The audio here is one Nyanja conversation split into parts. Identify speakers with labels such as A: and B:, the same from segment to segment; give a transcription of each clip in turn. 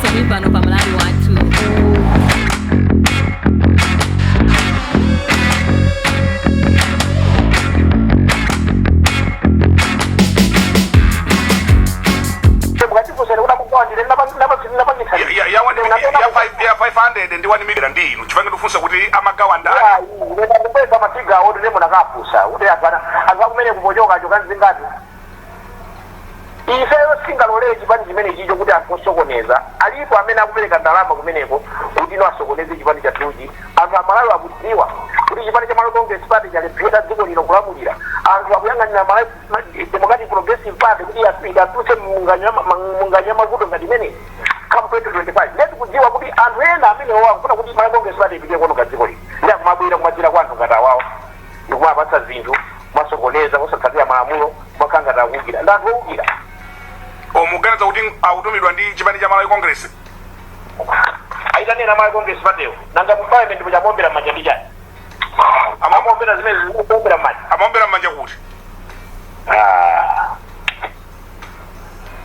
A: Mr. Mverani Nokha Malawi watu.
B: ya 500 ndi 1 million ndinu chifukwa ndifunsa kuti amagawa ndani
C: ndikupeza masiga odi lemo nakapusa kuti akumene kupochoka chokazingati ifeyo singalole chipani chimene chicho kuti akusokoneza alipo amene akupereka ndalama kumeneko kuti ino asokoneze chipani chatuchi anthu amalawi akudziwa kuti chipani cha Malawi Congress Party chalephera dziko lino kulamulira anthu akuyang'anira Malawi Democratic Progressive Party kuti idapuse munganya mavuto ngati imene come 2025 leti kudziwa kuti anthu ena amene akufuna kuti Malawi Congress Party ipite kono kadziko lino ndi akumabwera kumachira kwa anthu ngati awawo ndikumapatsa zinthu masokoneza kusatsatira malamulo makangata akukira ndi anthu okukira
B: omuganiza kuti akutumidwa ndi chipani cha Malawi Congress
C: aitanena Malawi Congress Party nanga mu parliament muchamombera manja ndi chani amamombera zimene zikumombera manja
B: amamombera manja kuti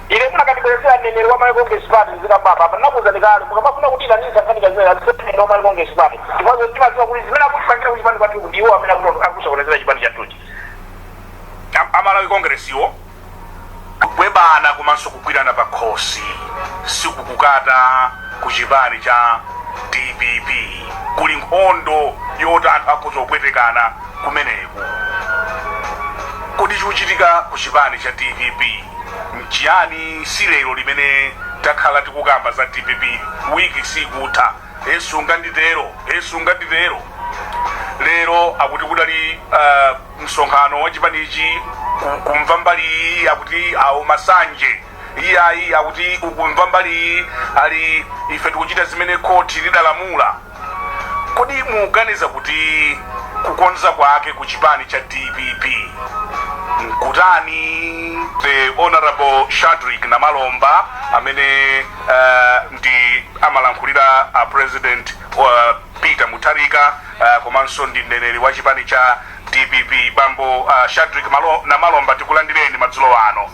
C: ile munakatibwezera neneri wa Malawi Congress Party zikababa panakuza nikale mukapafuna kuti ilanisa kanika zimene azisene wa Malawi Congress Party ndifazo ndimaziwa kuti zimene akusangira kuti chipani kwathu ndiwo amene akusokonezera chipani chatuchi
B: Malawi Congress iwo kwebana komanso kugwirana pakhosi sikukukata ku chipani cha DPP kuli nkhondo yoti anthu akuzopwetekana kumeneku kuti chikuchitika ku chipani cha DPP mchiyani si lero limene takhala tikukamba za DPP wiki sikutha esunganditero lero akuti kudali msonkhano wa chipanichi kumva mbali akuti awo masanje iyayi akuti ukumva mbali ali ife tikuchita zimene koti lidalamula kodi muganiza kuti kukonza kwake ku chipani cha DPP nkutani the honorable Shadrack Namalomba amene ndi amalankhulira president Peter Mutharika komanso ndi mneneri wa chipani cha DPP bambo Shadrack Namalomba tikulandireni madzulo ano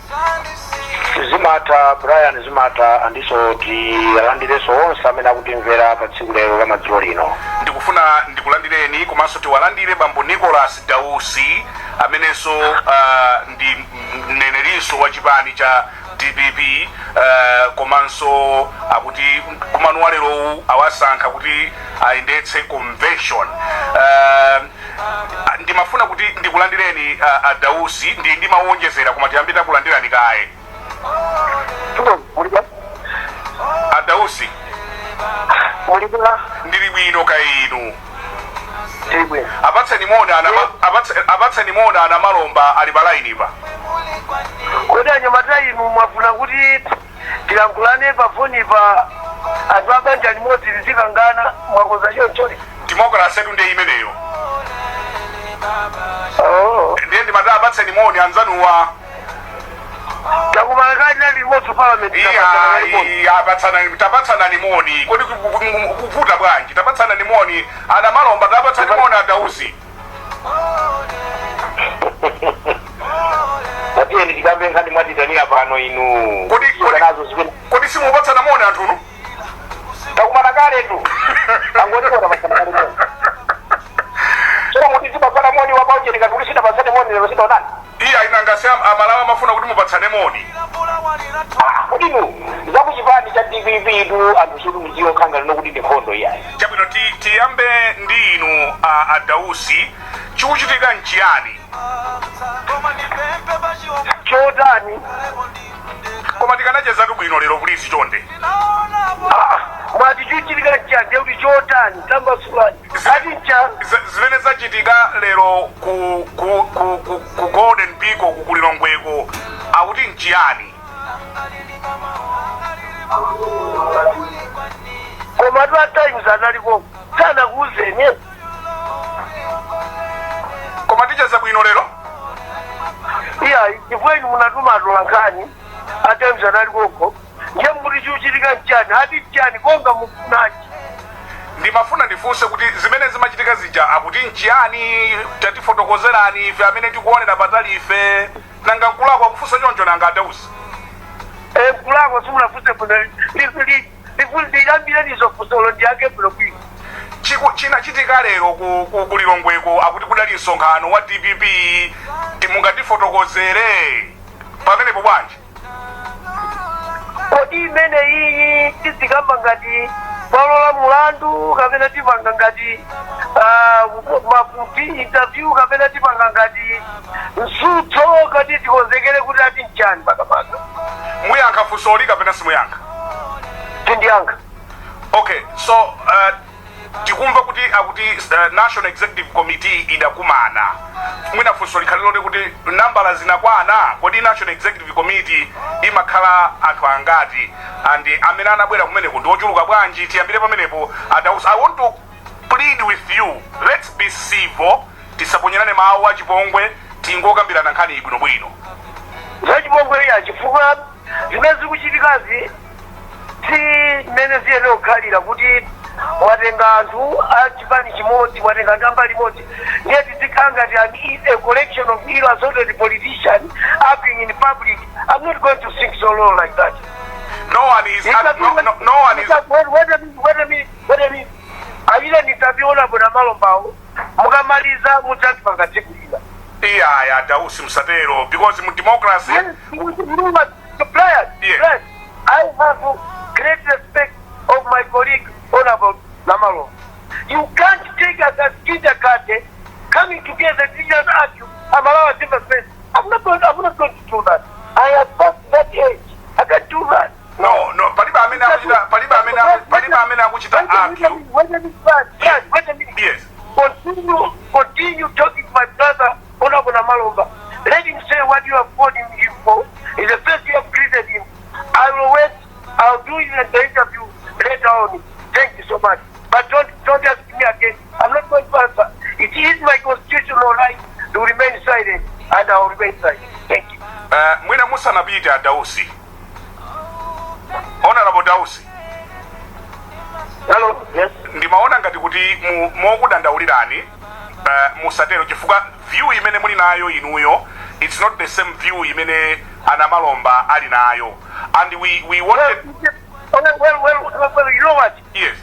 C: zimata Brian zimata andiso tilandireso onse amene akutimvera pa tsiku lero la madzulo lino
B: ndikufuna ndikulandireni komanso tiwalandire bambo Nicholas Dausi amenenso ndi mneneriso wa chipani cha DPP komanso akuti kumanuwa lero awasankha kuti ayendetse convention ndimafuna kuti ndikulandireni Dausi ndi mawonjezera koma tiyambita kulandirani kaye Dausi ndili bwino kainu apatseni mona ana Malomba ali pa line pa
C: kodi anyamata inu mwafuna kuti tilankhulane pa foni pa anthu abanja limodzi lizikangana mwakoza chonchoni
B: democracy yetu ndi imeneyo ndiye ndimati apatseni moni anzanuwa
C: takumalakali na limodzi parliament
B: tapatsana nimoni kodi kuvuta bwanji tapatsana nimoni ana Malomba tapatsani moni Dausi
C: Atiye ndikambe ngani mwatitania pano inu
B: kodi simupatsana moni anthuno
C: takumalakali tu angoniko tapatsana moni sio muti tipapana moni wapauje ndikakulisita pasane moni lero sita onani
B: iya inangasi amalawa mafuna kuti mupatsane moni
C: kudinu zaku chipani cha DPP tu anthu sudu mudziwo khanga lino kuti ndikhondo iyayi
B: chabwino tiyambe ndi inu Dausi chikuchitika nchiyani
C: chotani
B: koma tikanachezatu bwino lero please chonde
C: mwati chuchitika nchiyani kuti chotani tambasulani ati ncha
B: zimene zachitika lero ku Golden Peak kulilongweko akuti nchiyani
C: koma tu times analiko sana kuuzeni
B: koma ticheza bwino lero
C: iya chifukweni munatuma atolankhani a times analikoko ndiye mbuti chuchitika nchiyani ati nchiyani konga mukunachi
B: ndimafuna ndifunse kuti zimene zimachitika zija akuti nchiyani tatifotokozerani ife amene tikuonera patali ife nanga mkulako akufunsa choncho nanga Dausi
C: mkulako simunafuse bwino ndiyambire nizokusolo ndiyake bulokwi
B: chinachitika lero ku Lilongweko akuti kudali msonkhano wa DPP mungatifotokozere pamenepo bwanji
C: kodi imene iyi tizikamba ngati palola mulandu kapena tipanga ngati mafuti interview kapena tipanga ngati msutso kati tikonzekere kuti ati mchani pakapaka
B: muyankha funsoli kapena simuyankha
C: tindiyankha
B: okay so tikumva kuti akuti National Executive Committee idakumana mwina funso likhaliloti kuti nambala zinakwana kodi National Executive Committee imakhala anthu angati and amene anabwera kumeneko ndi ochuluka bwanji tiyambire pamenepo Adausi. I want to plead with you, let's be civil, tisaponyerane mawu achipongwe tingokambirana nkhani ibwinobwino
C: zachipongwe ya chifukwa zimene zikuchitikazi si mmene ziyene kukhalira kuti watenga anthu achipani chimodzi watenga namba limodzi ndiye tizikhala ngati a collection of ill assorted politicians acting in public. I'm not going to sing so low like that.
B: No one is no one is
C: wait a minute avile nitaviona bona malombawo mukamaliza mudzati pakatikuira
B: yeah Adausi msatero because in democracy
C: players I have great respect of my colleague Honorable Namalo. You can't take us as kindergarten coming together to just argue. I'm allowed a different space. I'm not going to do that. I have passed that age. I can't do that.
B: No, paliba amena kuchita argue.
C: Wait a minute.
B: Yes.
C: Continue talking to my brother Honorable Namalomba. Let him say what you have called him for. It's the first you have greeted him. I will wait. I'll do it in the interview later on. Thank you so much. But don't ask me again. I'm not going to answer. It is my constitutional right to remain silent, and I'll remain silent. Thank you.
B: Mwina musa nabita Adausi. Honorable Adausi.
C: Hello. Yes.
B: Ndimaona ngati kuti mokudandaulirani musatero chifukwa view imene muli nayo inuyo it's not the same view imene Anamalomba ali nayo and we wanted
C: well, you know what?
B: Yes.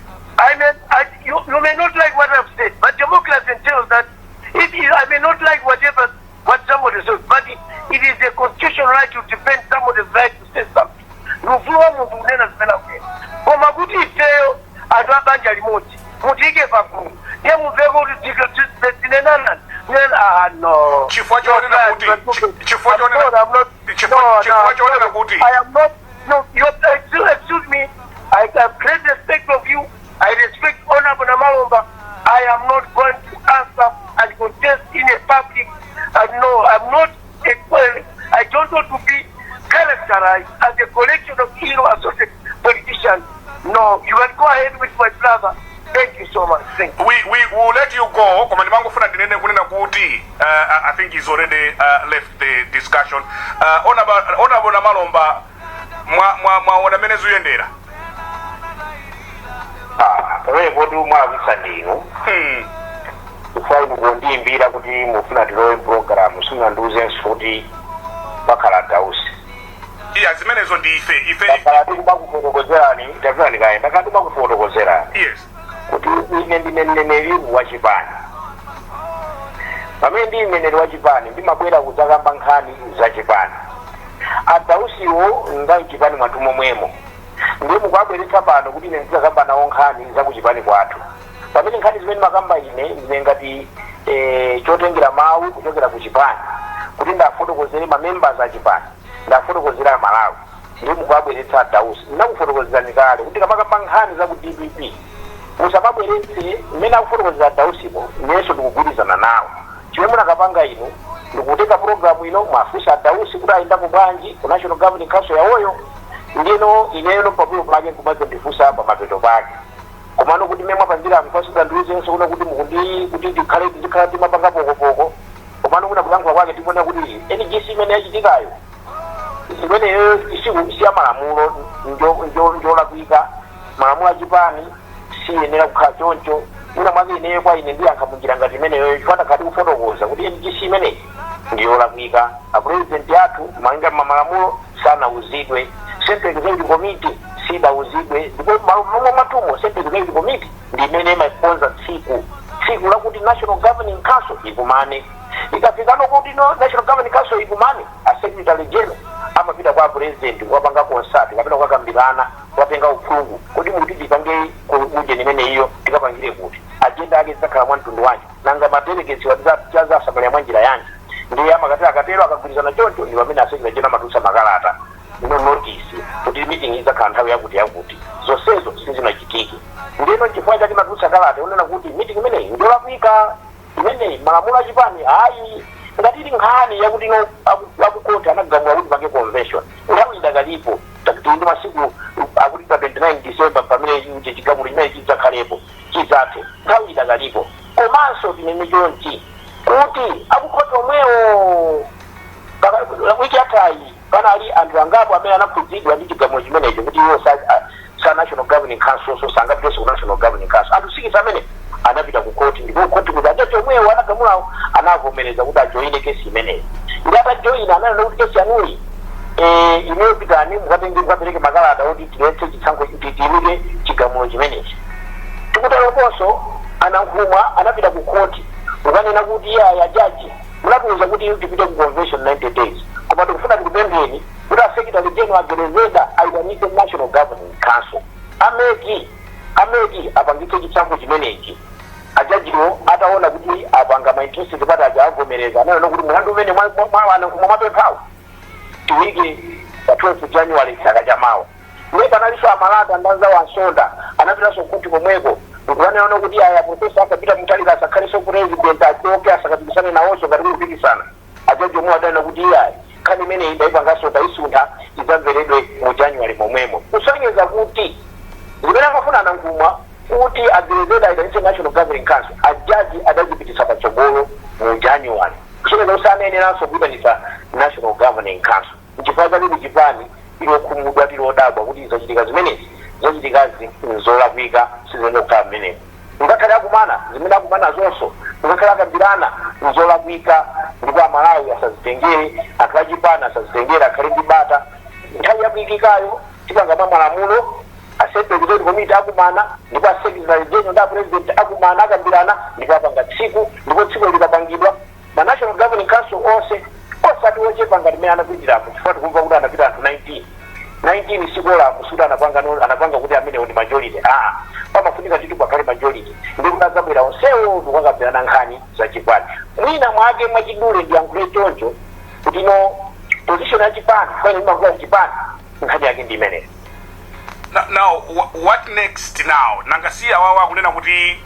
C: You may not like what I've said, but democracy entails that I may not like what somebody says, but it is the constitutional right to defend somebody's right to say something. Nuvuwa mungu unena zimena kwe. Kwa maguti ifeo, adwa banja limoti. Mutike papu. Ye muvego utinenana. No.
B: Chifwa jone na kuti.
C: I am not. No, you excuse me. I have great respect of you. I respect Honorable Namalomba. I am not going to answer and contest in a public. No, I'm not. I don't want to be characterized as a collection of ill associated politicians. No, you can go ahead with my brother. Thank you so much. Thank you.
B: We will let you go. I think he's already left the discussion. Honorable Namalomba, mwaona menezu yendera.
D: Bodu mwavisa ndinu. Ufai mugondi mbira kuti mufuna tilowe program sunga nduze nsfuti bakala Adausi.
B: Iya zimenezo ndi ife.
D: Bakala kufotokozerani, tafani kaenda kaduma kufotokozerani.
B: Yes.
D: Kuti ine ndineneri wachipani. Pamene ndineneri wachipani ndimabwera kudzakamba nkhani za chipani. Adausiwo nga chipani mwatumo mwemo. Ndiye mukwabweretsa pano kuti ine ndizakamba nawo nkhani za kuchipani kwathu. Pamene nkhani zimene makamba ine ngati chotengera mawu kuchokera kuchipani kuti ndafotokozere mamembers a chipani ndafotokozera Malawi ndiye mukwabweretsa Adausi. Ndakufotokozerani kale kuti kamakamba nkhani za ku DPP musamabweretse mmene akufotokozera Adausipo inenso ndikugwirizana nawo. Chimene munakapanga ino ndikuteka programu ino mwafunsa Adausi kuti ayendako bwanji ku National Governing Council yawoyo ndino ineno pabulo pake kumaze ndifusa pa mapeto pake. Komano kuti memwe panjira mkwasida nduzenso kuna kuti mukundi kuti dikhala timapanga pokopoko. Komano kuna kulankhula kwake tipona kuti NGC imene yachitikayo imeneyo isiya malamulo njolakwika malamulo achipani siyenera kukhala choncho. Una mwake ineyo kwa ine ndiyankha munjira ngati imeneyo chifana khati kufotokoza kuti NGC imeneyi ndiyolakwika. A president yathu manga malamulo sana uzidwe Central Executive Committee sidauzidwe ndipo matumo Central Executive Committee ndimene masponsor tsiku lakuti National Governing Council ikumane ikafika nokuti National Governing Council ikumane a Secretary General amapita kwa president wapanga concert kapita kwa kambirana wapenga uphungu kuti muti tipange kuje nimene iyo tikapangire kuti agenda yake zakhala mwantundu wanje nanga madelegates watizaza asamala mwanjira yanji ndiye amakatera akatero akagwirizana choncho ndi pamene Secretary General matusa makalata notice kuti meeting izakhala nthawi yakuti zonsezo sizinachitike ndino chifukwa chake matusa kalata unena kuti meeting imeneyi ndiyolakwika imene malamulo achipani hayi ngatili nkhani yakuti akukoti anagamula kuti pange convention nthawi idakalipo ndi masiku akuti pa 29 December pamene chigamulo chimene chidzakhalepo chidzathe nthawi idakalipo komanso tinene chonchi kuti akukoti omwewo wiki yathayi panali anthu angapo amene anakhudzidwa ndi chigamulo chimenecho kuti iwo sa National Governing Council so sangapite ku National Governing Council anthu 6 amene anapita ku court ndipo court kuti ajaji omwewo anagamulawo anavomereza kuti ajoine kesi imeneyi ndi atajoina ananena kuti kesi yanuyi inayopitani mukapereke makalata kuti tiletse chitsankho titimike chigamulo chimenechi tikutalokonso anankhumwa anapita ku court ukanena kuti ya jaji munatumiza kuti tipite ku convention 90 days koma tikufuna tikupempheni kuti a Secretary General agerezeda aitanike National Governing Council ameki apangitse chitsankho chimenechi ajajiwo ataona kuti apanga mainterest kuti avomereza anaona kuti mlandu umene mwawana nkhumwa mapemphawo tiwike pa 12 January chaka chamawa ndipo analiso amalata ndanza wansonda anapitanso kuti komweko ndikuwanaona kuti aya profesa akapita mutalika asakhaleso president achoke asakapikisane nawonso ngati kupikisana ajaji omwe adanena kuti iyayi nkhani imene idaipanganso taisuntha idzamveredwe mu January momwemo kusonyeza kuti zimene amafuna anankhumwa kuti agerezeda aitanitse National Governing Council ajaji adazipitisa patsogolo mu January kusonyeza kuti anayeneranso kuyitanitsa National Governing Council nchifukwa chake Chipani ilokhumudwa tilodabwa kuti zachitika zimenezi zachitikazi nzolakwika sizene kukhala mmeneko ngakhale akumana zimene akumana zonso ngakhale akambirana nzolakwika ndipo Malawi asazitengere anthu achipani asazitengere akhale ndi bata nthawi yakuyikikayo tipanga malamulo a Central Executive Committee akumana ndipo a Secretary General ndi a President akumana akambirana ndipo apanga tsiku ndipo tsiku likapangidwa ma National Governing Council onse osati wochepa ngati mmene anapitirapo chifukwa tikumva kuti anapita anthu 19 sikola kusuda anapanga kuti amene ndi majority pamafunika titu pakhale majority ndi kuti azabwera onsewo ndikukambirana nkhani za Chipani mwina mwake mwachidule ndiyankhule choncho kuti no position ya Chipani kwene imakula Chipani nkhani yake ndi imeneyo.
B: Now, what next now? Nangasiya wawa kunena kuti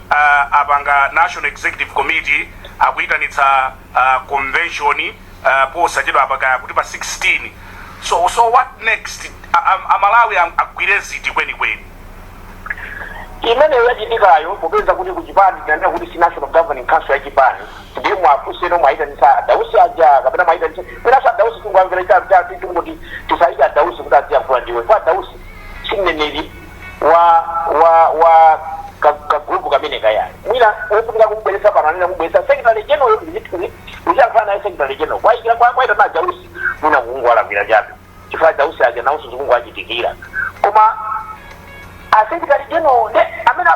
B: apanga National Executive Committee akuyitanitsa convention posachedwa apakaya kuti pa 16. So what next? Amalawi agwire ziti kwenikweni.
D: Imene yachitikayo popeza kuti ku Chipani tinanena kuti si National Governing Council ya Chipani ndiye mwafuseno mwayitanitsa Dausi aja kapena mwayitanitsa pena sa Dausi kungwamvera chati kuti tisaida Dausi kuti aziyankhula ndiwe kwa Dausi sineneli wa grupu kamene kayani mwina ofunika kumubweretsa pananena kumubweretsa Secretary General uziyankhula naye Secretary General kwaita na Dausi mwina kungwalambira chabe chifukwa Dausi aja nawonso zikungwachitikira koma a Secretary General amene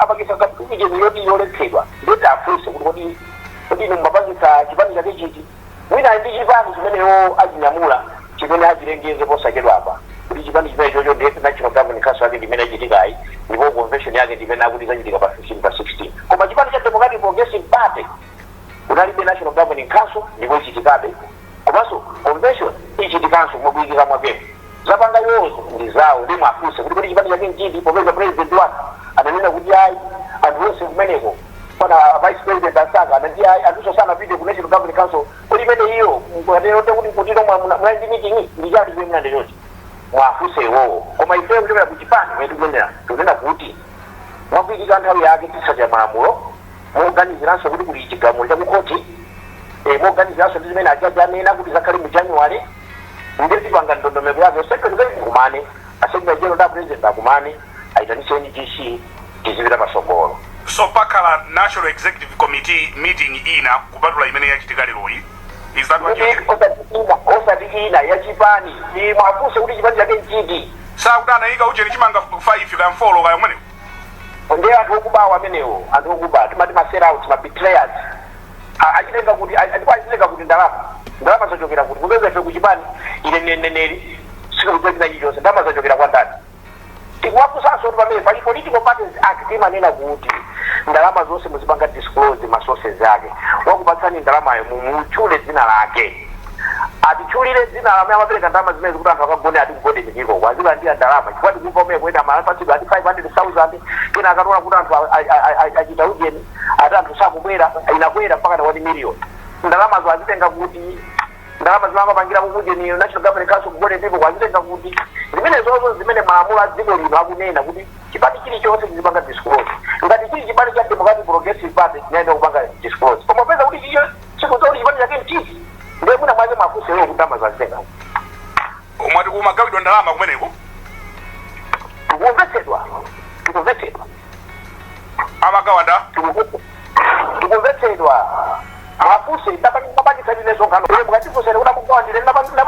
D: apangisa kapikijezo yoti yoletsedwa ndeti afunse kuti mumapangisa chipani chake chiti mwina ndi chipani chimeneyo achinyamula chimene achilengeze posachedwa apa kuti chipani chimene chocho ndeti National Governing Council yake ndimene achitikayi ndipo convention yake ndimene akuti izachitika pa 15 pa 16 koma chipani cha Democratic Progressive Party kunalibe National Governing Council ndipo ichitikabe komanso convention ichitikanso mwakuyikika mwakepo zapanga yozo ndi zawo ndi mwafunse kuti chipani chake nchiti popeza president wake ananena kuti ayi anthu onse kumeneko pana vice president asaka anati ayi anthu sana pite ku National Governing Council kuti imene iyo mukaterote kuti kutino mwaindi meeting ndi chati chimene ndechoti mwafunse iwowo koma ife kuchokera ku Chipani tunena kuti mwakuyikika nthawi yake tisachita malamulo moganiziranso kuti kuli chigamulo cha kukoti moganiziranso ndi zimene ajaji anena kuti zakhale mu January ndeti panga ndondomeko yake Secretary kumane Secretary General da President akumane aitanise NGC tizipita pasogolo.
B: So pakala National Executive Committee meeting ina kupatula imene yachitika leroyi Is that what you
C: osatikina ya chipani ni mwafuse kuti chipani chake nchiti
B: sakutana ika uje chimanga 5 ka mfolo kaya mwene
C: ndiye anthu okubawa amenewo anthu okuba timati masell out ma betrayers achitenga kuti achitenga kuti ndalama zachokera kuti kupeza ife kuchipani ine neneneri sikukudzina chilichonse ndalama zachokera kwa ndani tikuwafusanso kuti pamene pali political parties act imanena kuti ndalama zonse muzipanga disclose ma sources ake wakupatsani ndalamayo mutchule dzina lake atichulire dzina lamene amapereka ndalama zimene zikuti anthu akagone ati kugode chikiko kwazilandira ndalama chifukwa tikumva umene kuyenda malapatsidwa ati 500,000 kena akatola kuti anthu achita ujeni ati anthu sakubwera inakwera mpaka na 1 million ndalamazo azitenga kuti ndalama zimangapangira kujeni National Government Council kugode people kwazitenga kuti zimene zozo zimene malamulo a dziko lino akunena kuti chipani chilichonse chizipanga disclose ngati chili chipani cha Democratic Progressive Party chinaenda kupanga disclose koma peza kuti chicho chikuti chipani chake mtisi ndiye kuna mwaje mafuse leo kutamba za zitenga
B: mwati kumagawidwa ndalama kumeneko
C: tukumvetsedwa
B: amagawanda
C: tukumvetsedwa mafuse ndapangisa ndinezo ngano ule mukatifusa kuti amugawandire ndapangisa
B: ya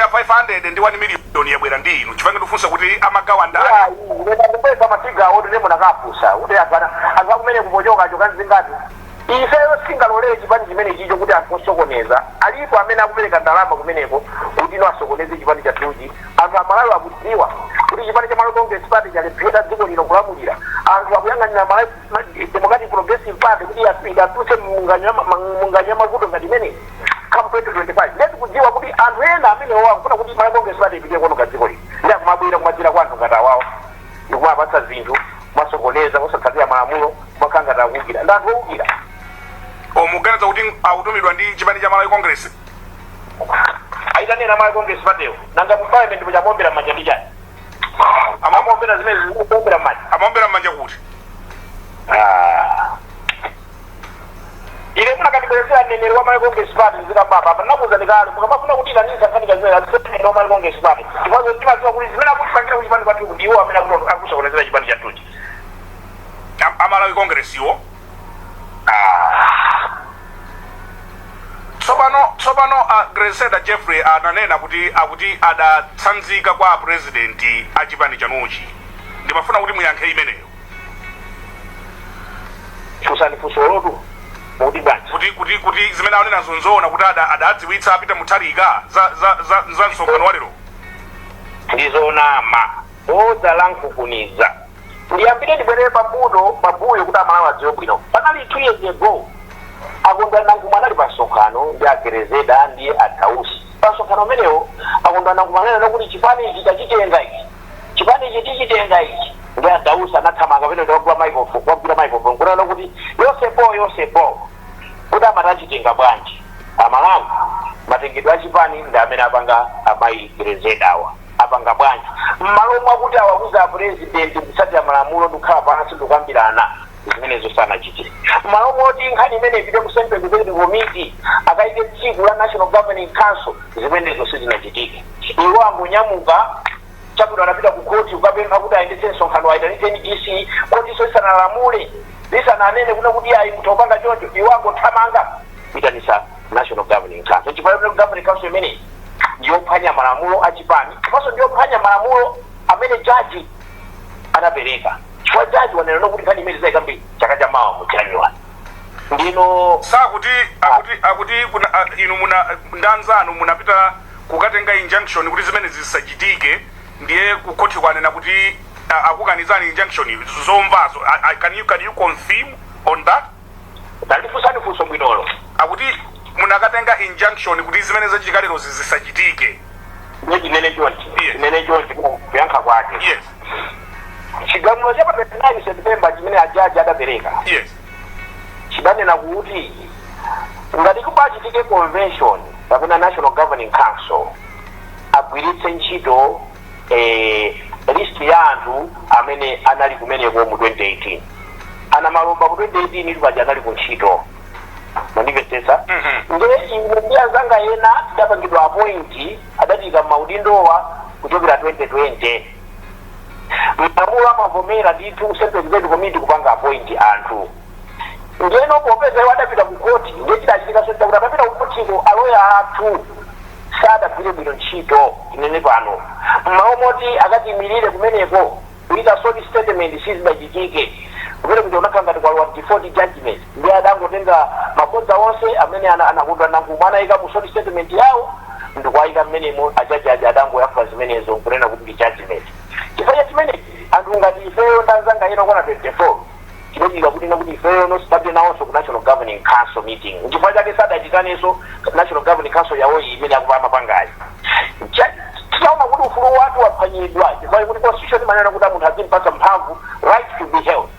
B: 500 ndi 1 million yabwera ndi inu chipange tufunsa kuti amagawanda
C: ndakupeza mafiga awo ndine munakafusa kuti anthu akumene kupochoka chokanzingati ifeyo singalolere chipani chimene chicho kuti anthu osokoneza alipo amene akupereka ndalama kumeneko kuti ino asokoneze chipani cha tuji anthu amalawi akudziwa kuti chipani cha Malawi Congress Party chalephera dziko lino kulamulira anthu akuyang'anira Malawi Democratic Progressive Party kuti idatuse munganya mavuto ngati imene come 2025 leti kudziwa kuti anthu ena amene akufuna kuti Malawi Congress Party ipite kono kadziko lino ndi akumabwera kumadzira kwa anthu ngati awawo ndikumapatsa zinthu masokoneza kusatsatira malamulo makangata akukira ndi anthu okukira
B: omuganiza kuti autumidwa ndi chipani cha Malawi Congress
C: aitanena Malawi Congress Party nanga parliament muchamombera manja ndi chani amamombera zimene zikumombera manja
B: amamombera manja kuti
C: ile kuna katibelezea neneri wa Malawi Congress Party zikababa panakuza nikale mukamafuna kuti ikanisa kanika zimene azisene wa Malawi Congress Party ndipazo ndimaziwa kuti zimene akusangira ku chipani kwathu ndiwo amene akusokonezera chipani cha tuji
B: Malawi Congress iwo tsopano Greseda Jeffrey ananena kuti adatsanzika kwa president a chipani chanuchi ndimafuna kuti muyankhe imeneyo
C: kusani fusolotu
B: kuti zimene anena zonzona kuti adadziwitsa apita muthalika za msonkhano wa lero
C: ndizonama oza lankukuniza ndiyambire ndibwerere pambuyo kuti amalawi adziwe bwino panali 2 years ago akondwa nangu mwanali pasonkhano ndi agerezeda ndi adausi pasonkhano menewo akondwa nangu mwanali nokuti chipani ichi tachitenga ichi chipani ichi tichitenga ichi ndi adausi anathamanga pene ndawagula microphone kuna nokuti yosepo kuti amatachitenga bwanji amalawi matengedwe a chipani ndi amene apanga amayi gerezeda awa apanga bwanji mmalo mwakuti awakuza president kusatira malamulo ndikhala pansi ndikambirana zimenezo sanachitire mmalo moti nkhani imene ipite ku Central Executive Committee akaite tsiku la National Governing Council zimenezo sizinachitike iwo angonyamuka chakuti anapita ku koti ukapempha kuti ayendetse msonkhano ayitanitse NDC koti so isanalamule lisananene kuna kuti ayi mutopanga choncho iwo angothamanga kuitanisa National Governing Council chifukwa Governing Council imene ndiyophwanya malamulo a chipani komanso ndiyophwanya malamulo amene jaji anapereka chifukwa jaji wanena kuti nkhani imene zaikambi chaka cha mawa mu January ndino
B: sakuti akuti inu ndanzanu munapita kukatenga injunction kuti zimene zisachitike ndiye kukoti kwanena kuti akuganizani injunction zomvazo can you confirm on that
C: ndalifusani funso bwinolo
B: akuti munakatenga injunction kuti zimene zachitika lero zisachitike
C: nene chonchi kuyankha kwake
B: yes
C: chigamulo cha 29 September chimene ajaji adapereka
B: yes
C: chidanena kuti ngati kupachitike convention kapena National Governing Council agwiritse ntchito list ya anthu amene anali kumeneko mu 2018 ana malomba mu 2018 ili paja anali ku ntchito mandimvetsetsa nge ine ndi anzanga ena tidapangidwa appoint adatika maudindowa kuchokera 2020 malamulo amavomera ndithu Central Executive Committee kupanga appoint anthu
D: ngeno popeza wadapita ku koti ndechidachika so kuti adapita ku kotiko aloya athu sadagwire bwino ntchito inene pano maomoti akatimirire kumeneko kuita soli statement sizidachitike kumene kuti unakangati kwa default judgment ndi adangotenga mabodza onse amene anakundwa nankumana mu soli statement yawo ndikuayika mmenemo ajaji adangoyafa zimenezo kunena kuti ndi judgment chifukwa chimene anthu ngati ifeyo ndanzanga ino kona 24 chinochika kuti nakuti ifeyo nosipate nawonso ku national governing council meeting chifukwa chake sadachitaneso national governing council yawo imene akupa mapangayi tisaona kuti ufulu watu waphwanyidwa chifukwa kuti constitution imanena kuti munthu azimpatsa mphamvu right to be held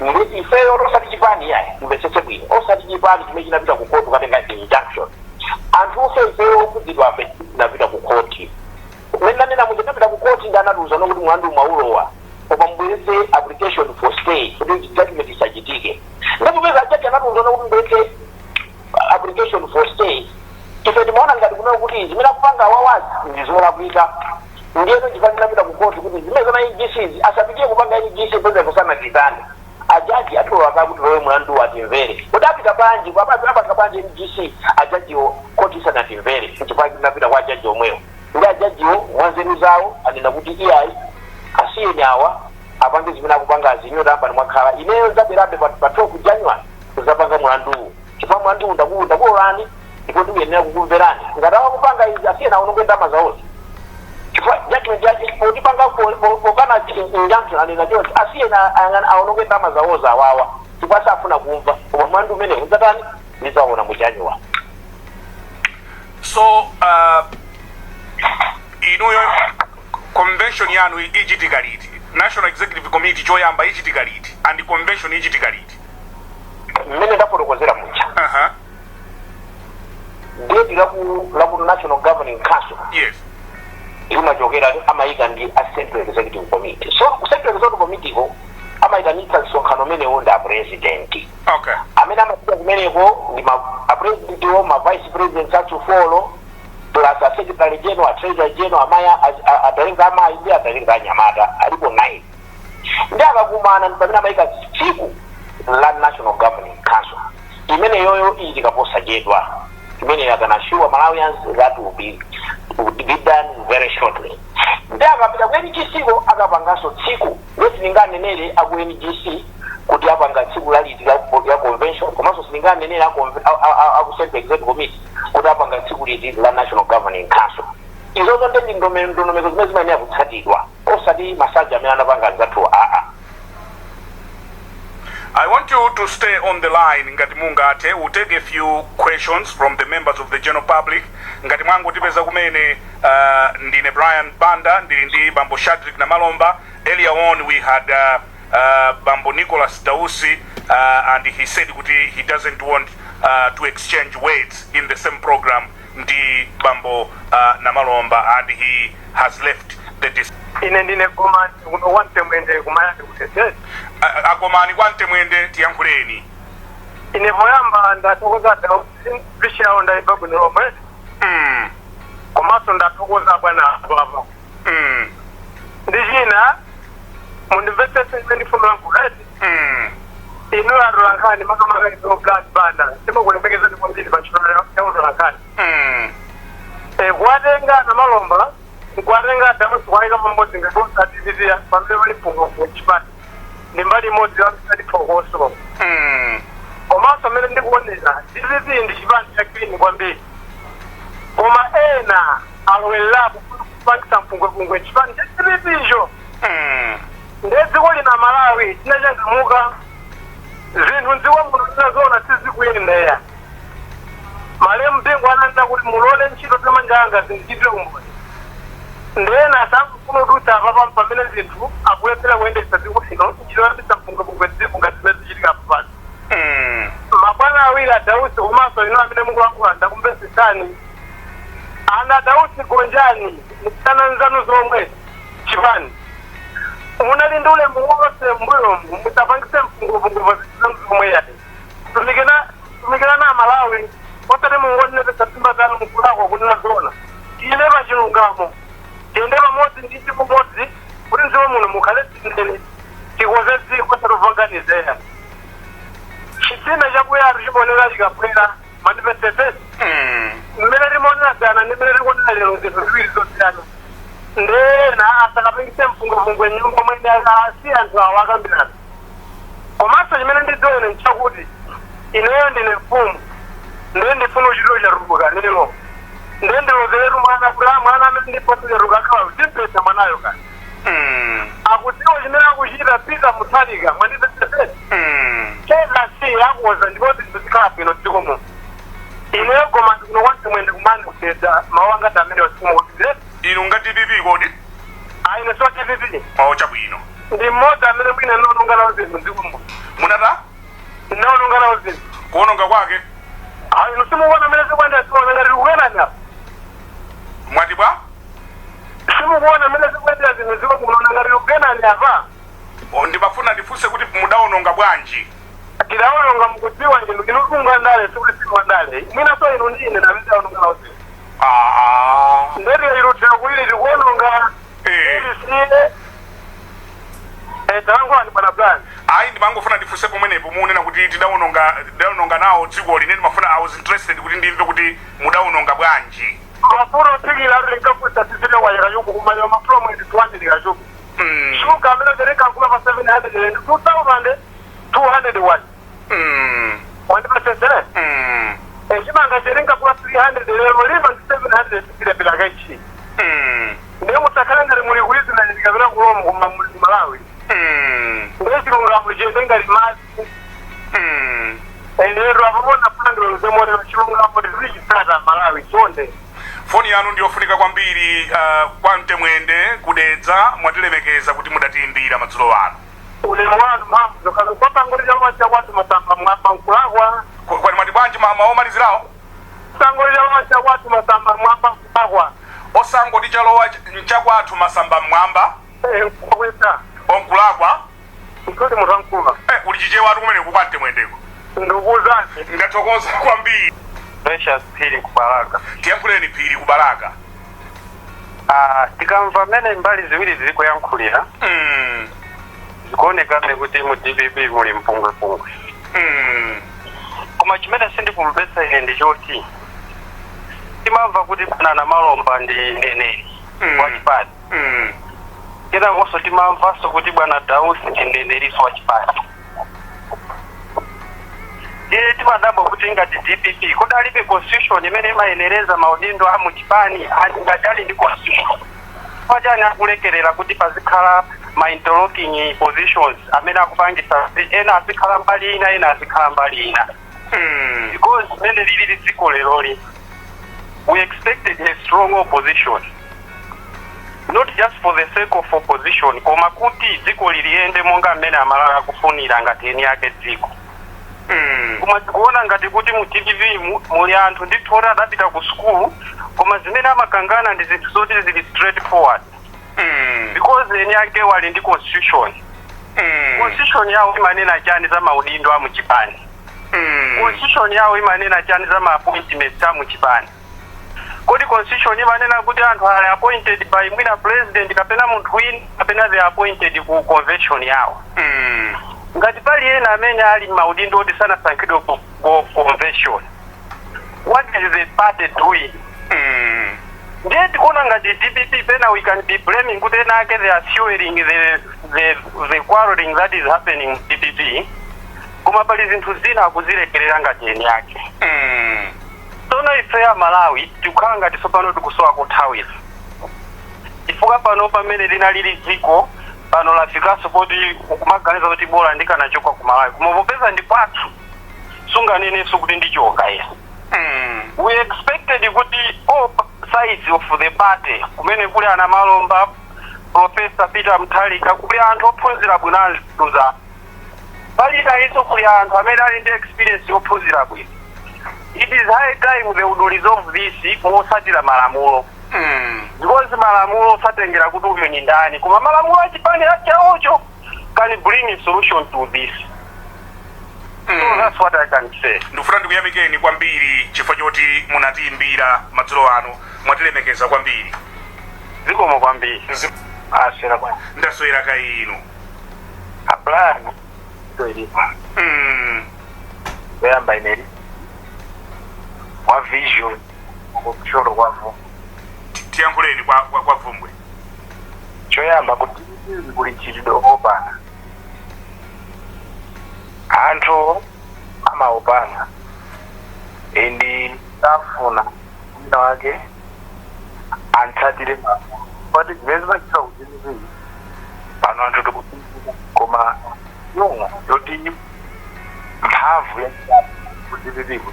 D: ngeti ifeyo osati chipani yayi mvetsetse bwino osati chipani chimene chinapita ku court kukatenga injunction anthu onse ifeyo okhudzidwa ape tinapita ku court kumene nanena munthu tinapita ku court ndi anatiuza kuti mlandu mwaulowa koma mbweretse application for stay kuti judgment isachitike ndikupeza jaji anatiuza kuti mbweretse application for stay ife timaona ngati kunena kuti zimene akupanga awawazi ndi zolakwika ndiyeno chifukwa tinapita ku court kuti zimene zana EGCs asapitie kupanga EGC peza kusanakizana ajaji atola kuti lowe mlandu watimvere kuti apita banji apanga banji EGC ajajiwo koti isanatimvere chifukwa tinapita kwa ajaji omwewo ndi ajajiwo wanzeru zawo anena kuti iyayi asiyeni awa apange zimene akupanga zinyo tamba mwakhala ineyo zaberabe pa 12 January kuzapanga mlandu chifukwa mlandu ndakuolani ndipo ndiyenera kukumverani ngati akupanga izi asiyeni awo nongenda mazawozi chifukwa judgment yake potipanga pokana injunction anena chonse asiyeni awo nongenda mazawozi awawa chifukwa safuna kumva koma mlandu umene udzatani nizaona mu January.
B: So inuyo convention yanu ichitika liti national executive committee choyamba ichitika liti and convention ichitika liti
D: mmene ndafotokozera mucha date laku national governing council
B: yes
D: imachokera amayika ndi a central executive committee so ku central executive committee ko amayitanitsa msonkhano umenewo ndi a president
B: okay
D: amene amapita kumeneko ndi a president wo ma vice president achufolo plus a secretary general a treasurer general amaya adalenga amayi ndi adalenga anyamata alipo 9 ndi akakumana pamene amayika tsiku la national governing council imene yoyo ichikaposa jedwa imene yakanashuwa Malawians that will be done very shortly ndi akapita ku NGC ko akapanganso tsiku loti linganenere aku NGC kuti apanga tsiku laliti ya convention komanso silinganenere aku central executive committee kuti apanga tsiku liti la national governing council izozo ndi ndomeko zimene zimayenera kutsatidwa osati masaja amene anapanga nzathu
B: I want you to stay on the line ngati mungate. We'll take a few questions from the members of the general public. Ngati mwangu tipeza kumene ndine Brian Banda ndi Bambo Shadrack na Malomba. Earlier on we had Bambo Nicholas Dausi and he said kuti he doesn't want to exchange words in the same program ndi Bambo na Malomba and he has left the
C: Inendine komani wante mwende kumayandi kutete
B: akomani kwante mwende tiyankhuleni
C: ine moyamba ndatokoza ndishawo ndaiba kuno romwe komaso ndatokoza bwana baba ndijina mundivesese ndifuna kuleti ino arulankani makamaka ino black banda sima kulembekeza ndikumbili bachona ya arulankani kwatenga na Malomba kwatenga damu swaika mambozi ngatonsa divizia pamele Mpungwepungwe Kuchipani nimbali mozi wa msadi pokoso komaso mele ndikuoneza divizi ndi chipani cha klini kwa mbili koma ena alwelabu kupangisa Mpungwepungwe Kuchipani cha divizijo ndeziko lina Malawi tinachangamuka zinthu nziwa muno tinazona sizikuyendera male mpingo ananda kuti mulole ntchito tamanjanga zindichitire umboni ndena sakufuna kuti apapa pamene zinthu akulephera kuyendetsa dziko lino chitoyambisa Mpungwepungwe ngati zichitika apapati mabwana awiri adausi komanso ino amene mukulankhula ndakumbesesani ana adausi gonjani msana nzanu zomwe chipani munali ndi ulembo wonse mbuyo mutapangise Mpungwepungwe zomwe yati tumikira na Malawi otete mungonete katimba tano mkulako kunena zona ile bachilungamo tende pamodzi ndi chimodzi kuti nziwo muno mukhale tindele tikozezi kwasatovanganizera chisime chakuyatu chibonera chikabwera manifestation mmene limonera sana ndi mmene likonera lero zinthu ziwiri zosiyana ndena asakapingise mpungwepungwe nyumba mwene asi anthu awo akambirana komanso chimene ndidzione nchakuti ineyo ndine mfumu ndiye ndifuna uchitiro charubuka lero ndiye ndilozeletu mwana amene ndipoti charubuka akhala utimpesa mwanayo kani akutiwo chimene akuchita pita muthalika manifestation cheza si akuoza ndipo zinthu zikhala bwino dziko muno ineyo koma ndikuno kwantimwende kumani kuteza mawu angati amene wasikumu kutizireti
B: inu nga DPP kodi
C: ine so DPP
B: chabwino
C: ndi mmodzi amene bwina nononganawo zinthu dziko muno
B: munata
C: nononganawo zinthu
B: kuononga kwake
C: inu simukuona amene zikwenda ziona ngati kukenani apa
B: mwati bwa
C: simukuona amene zikwendera zinthu dziko muno ngati kukenani apa
B: ndimafuna ndifunse kuti mudaononga bwanji
C: tidaononga mukudziwa inu inutunga ndale sikuti siwa ndale mwina so inu ndine namene daononganawo zinthu ndeti irutiro kulili tikuononga ilisiye talangwani bwana Brian
B: ayi ndimangofuna ndifunse pomwenepo muunena kuti tidaononga nawo dziko lino ndimafuna I was interested kuti ndimve kuti mudaononga bwanji
C: mafuno tikila ati linkafuta tisile wayera yuku kumaliwa mafuno mwezi 200 kachuku shuka amene tereka kula pa 700 and 2201 wandipasesere chimanga cherenga kula 300 lero lima ndi 700 sikile bila kaichi ndiye mutakhala ngati muli kuizi na ndikapita kulomu kuma muli Malawi ndiye chilungamo chende ngati madzi lero apamona pangiro luzemorero chilungamo tizichisata Malawi chonde
B: foni yanu ndiyofunika kwambiri kwa mtemwende kudedza mwatilemekeza kuti mudatiimbira madzulo ano
C: ulemu wanu mphamvu zokhala kwapangoli chalowa chakwatu masamba mwamba nkulakwa
B: kwani mwati bwanji maomalizirawo
C: sangoli chalowa chakwatu masamba mwamba nkulakwa
B: osangoti chalowa chakwathu masamba mwamba
C: nkukwisa
B: onkulakwa
C: nkuli mutu wankula
B: uli chiche watu kumeneku kwa mtemwendeko
C: ndikuzange
B: ndathokoza kwambiri
C: Precious Phiri kubalaka
B: tiyankhuleni Phiri kubalaka
C: tikamva mmene mbali ziwiri zikuyankhulira zikuonekabe kuti mu DPP muli mpungwepungwe koma chimene sindikumvetsa ine ndi choti timamva kuti panana malomba ndi neneri wa Chipani kenanso timamvanso kuti bwana Dausi ndi neneriso wa Chipani timadabwa kuti ngati DPP kodi alibe constitution imene imayenereza maudindo a mu Chipani ngati ali ndi constitution pachani akulekerera kuti pazikhala ma interlocking positions amene akupangisa ena azikhala mbali ina ena azikhala mbali ina because mene lili dziko leloli we expected a strong opposition not just for the sake of opposition koma kuti dziko liliende monga mmene Amalawi akufunira ngati eni yake dziko koma tikuona ngati kuti mu DPP muli anthu ndithu oti adapita ku skulu koma zimene amakangana ndi zinthu zoti zili straightforward because eni ake wali ndi constitution constitution yawo imanena chani za maudindo a mu Chipani constitution yawo imanena chani za ma appointments a mu Chipani kodi constitution imanena kuti anthu ali appointed by mwina president kapena munthu wina kapena they appointed ku convention yawo ngati pali ena amene ali maudindo oti sanasankhidwe ku convention what is the party doing ndiye tikuona ngati DPP pena we can be blaming kuti ena ake they are fueling the quarreling that is happening in DPP koma pali zinthu zina akuzilekerera ngati eni ake tsono ife a Malawi tikukhala ngati tsopano tikusowa kuthawira chifukwa pano pamene linalili dziko pano lafikanso poti kumaganiza kuti bora ndikanachoka ku Malawi koma popeza ndi kwathu sunganenenso kuti ndichoka ine we expected kuti all sides of the party kumene kuli ana malomba Professor Peter Mutharika kuli anthu ophunzira bwinanduza palita iso kuli anthu amene ali ndi experience yophunzira bwino it is high time they would resolve this mosatira malamulo because malamulo satengera kuti uyo ni ndani koma malamulo a Chipani achaocho can bring a solution to this so that's what I can say
B: ndifuna ndikuyamikeni kwambiri chifukwa choti munatiimbira madzulo ano mwatilemekeza kwambiri
C: zikomo kwambiri asera bwana
B: ndaswera kainu
C: aplan
D: Oyamba ineri wa vision kuchoro kwavu
B: tiyankhuleni kwa Vumbwe.
D: choyamba kuti kuli chitidwe opana anthu amaopana ndi safuna mna wake antsatire pati zimene zimachita kuzizi pano anthu tikudzidzika koma yomwe yoti mphamvu ya kudzidziko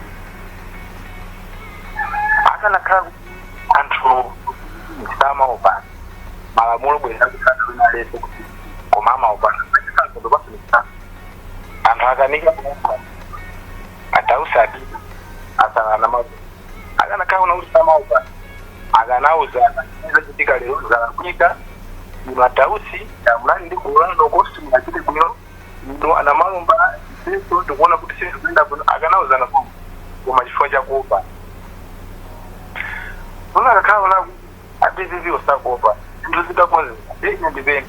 D: akanakhala kuti anthu samaopana malamulo bwera kukhala wina lese kuti koma amaopana ndo bafunika anthu akanika atausati asangana mabu akanakhala una kuti samaopana akanauzana chitika lero zalakwika matausi amulani ndi kulano kosti machite bwino ino anamalomba sisi tikuona kuti sisi kuenda kuno akanauzana koma chifukwa chakuopa unakakhala na DPP osakuopa ndo zitakonza ndipende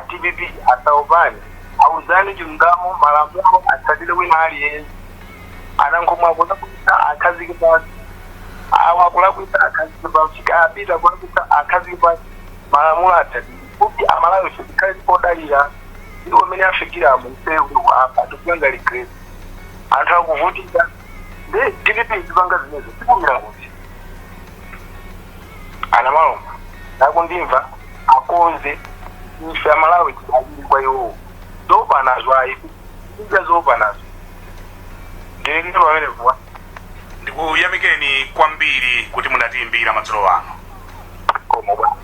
D: DPP asaopani auzani chilungamo malamulo atsatire wina aliyense anankhomwa akona kuita akhazike pasi awakula kuita akhazike pasi apita kona kuita akhazike pasi malamulo atsatire kuti amalawi chikhale podalira iwo amene afikira munsewu apa tikuyenga ligresi anthu akuvutika ndi DPP zipanga zimezo tikumira kuti ana malomba nakundimva akonze ife amalawi tidaliri kwa iwo zopa nazo ayipi ija zopa nazo ndirekete pamene vuwa
B: ndikuyamikeni kwambiri kuti munatiimbira madzulo ano
D: koma bwa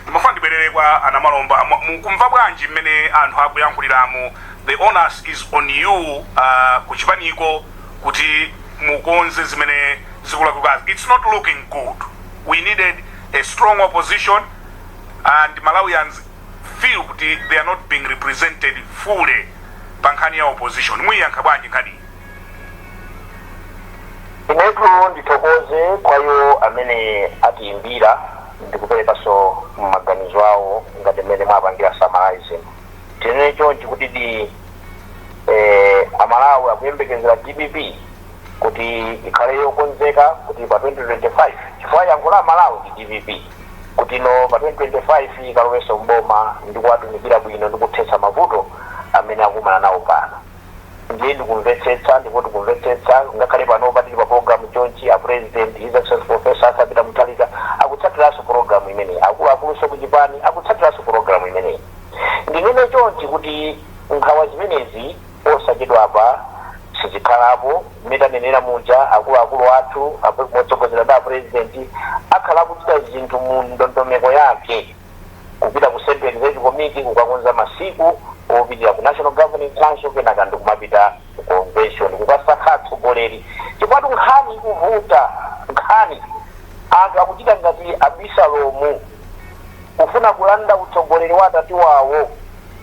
B: ndimafuna ndibwerere kwa ana malomba mukumva bwanji mmene anthu akuyankhuliramu the onus is on you kuchipaniko kuti mukonze zimene zikulakwikazi. It's not looking good. We needed a strong opposition and Malawians feel kuti they are not being represented fully pa nkhani ya opposition. Muyankha bwanji nkhani
C: inetu nditokoze kwayo amene atiimbira ndikuperekanso maganizo awo ngati mmene mwapangira summarize tinene chonchi kuti amalawi akuyembekezera DPP kuti ikhale yokonzeka kuti pa 2025 chifukwa yankhola amalawi ndi DPP kuti no pa 2025 ikalowenso mboma ndi kuwatumikira bwino ndi kuthetsa mavuto amene akumana nawo pano ndiye ndikumvetsetsa ndipo tikumvetsetsa ngakhale pano patili pa programu chonchi a president his excellency professor asapita mutalika akutsatiraso programu imeneyi akuluakuluso kuchipani akutsatiraso programu imeneyi ndinene chonchi kuti nkhawa zimenezi osachedwa apa sizikhalapo metanenera muja akuluakulu athu motsogozera da president akhala kuchita zinthu mu ndondomeko yake kupita ku central executive committee kukakonza masiku opitira ku national governing council kenaka ndikumapita ku convention kukasakha atsogoleri chipatu nkhani ikuvuta nkhani anthu akuchita ngati abisalomu kufuna kulanda utsogoleri wa atati wawo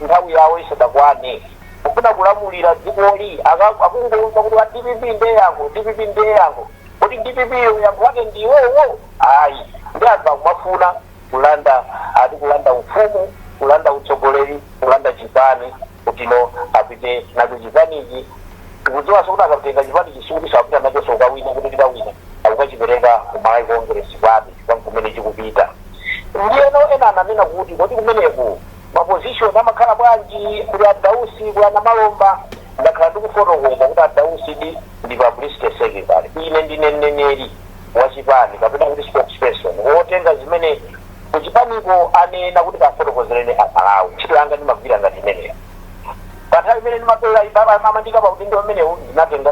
C: nthawi yawo isadakwane kufuna kulamulira dzikoli akungouza kuti DPP ndeyango DPP ndeyango kuti DPP yankho wake ndiwowo ayi ndi anthu akumafuna kulanda ati kulanda ufumu kulanda utsogoleri kulanda chipani kuti no apite nacho chipanichi tikudziwa sokuti akatenga chipani chisikuti sapita nacho sokawina kuti tidawina akukachipereka ku Malawi Congress Party chipani kumene chikupita ndiyeno ena ananena kuti kodi kumeneko maposition amakhala bwanji kuli adausi kuli anamalomba ndakhala ndikufotokoza kuti adausi ndi publicity secretary ine ndine mneneri wa chipani kapena kuti spokesperson wotenga zimene kuchipaniko anena kuti kafotokozereni amalawi ntchito yanga ndimagwira ngati imeneyo panthawi imene ndimapelera ibaba amandika pa udindo umenewu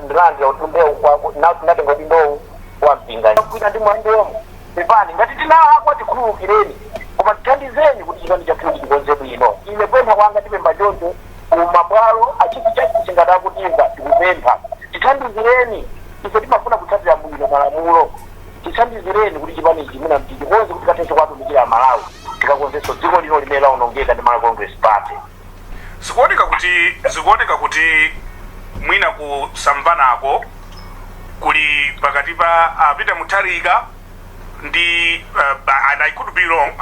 C: ndilandira udindo kwako ndinatenga udindo wa mpinga kwina ndi mwandiwomo pepani ngati tinawako tikhululukireni koma tithandizeni kuti chipani chathu chikonze bwino ine pempha kwanga tipempha choncho kumabwalo achipi chachi chingada kutimva tikupempha tithandizireni ife timafuna kutsatira bwino malamulo tithandizireni kuti chipani ichi muna mtichikonze kuti kathenso kwatumikira Malawi tikakonzenso dziko lino limene laonongeka ndi Malawi Congress Party.
B: zikuoneka kuti mwina kusamvanako kuli pakati pa Peter Mutharika ndi and I could be wrong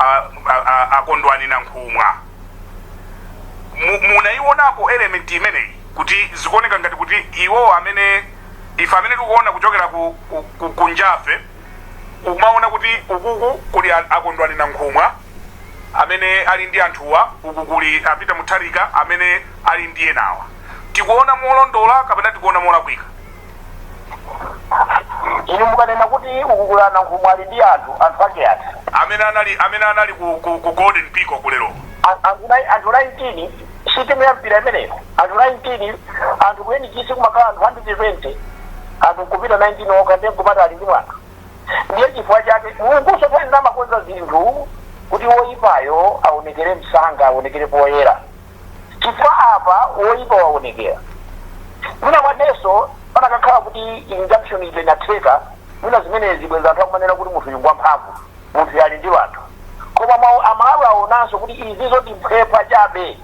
B: akondwani na nkhumwa munaionapo element imeneyi kuti zikuoneka ngati kuti iwo amene ife amene tikuona kuchokera ku Njafe umaona kuti ukuku kuli akondwani na nkhumwa amene ali ndi anthuwa, uku kuli apita mutharika amene ali ndi enawa. Tikuona molondola kapena tikuona molakwika?
D: inu mukanena kuti ukukulana nkhumwa ali ndi anthu ake ati
B: amene anali ku Golden Peak kulero
D: anthu 19 sitimu ya mpira imeneyo anthu 19 anthu kuyeni chisi kumakhala anthu 120 anthu kupita 19 okha ndi kupata ali ndi mwana. Ndiye chifukwa chake Mulungu sopenda makonza zinthu kuti woyipayo aonekere msanga, aonekere poyera. Chifukwa apa woyipa waonekera. Mwina mwaneso panakakhala kuti injunction ile inatheka, mwina zimenezi bwenza anthu akumanena kuti munthu yungwa mphamvu, munthu ali ndi wanthu. Koma Amalawi aonanso kuti izizo ndi mphepa chabe.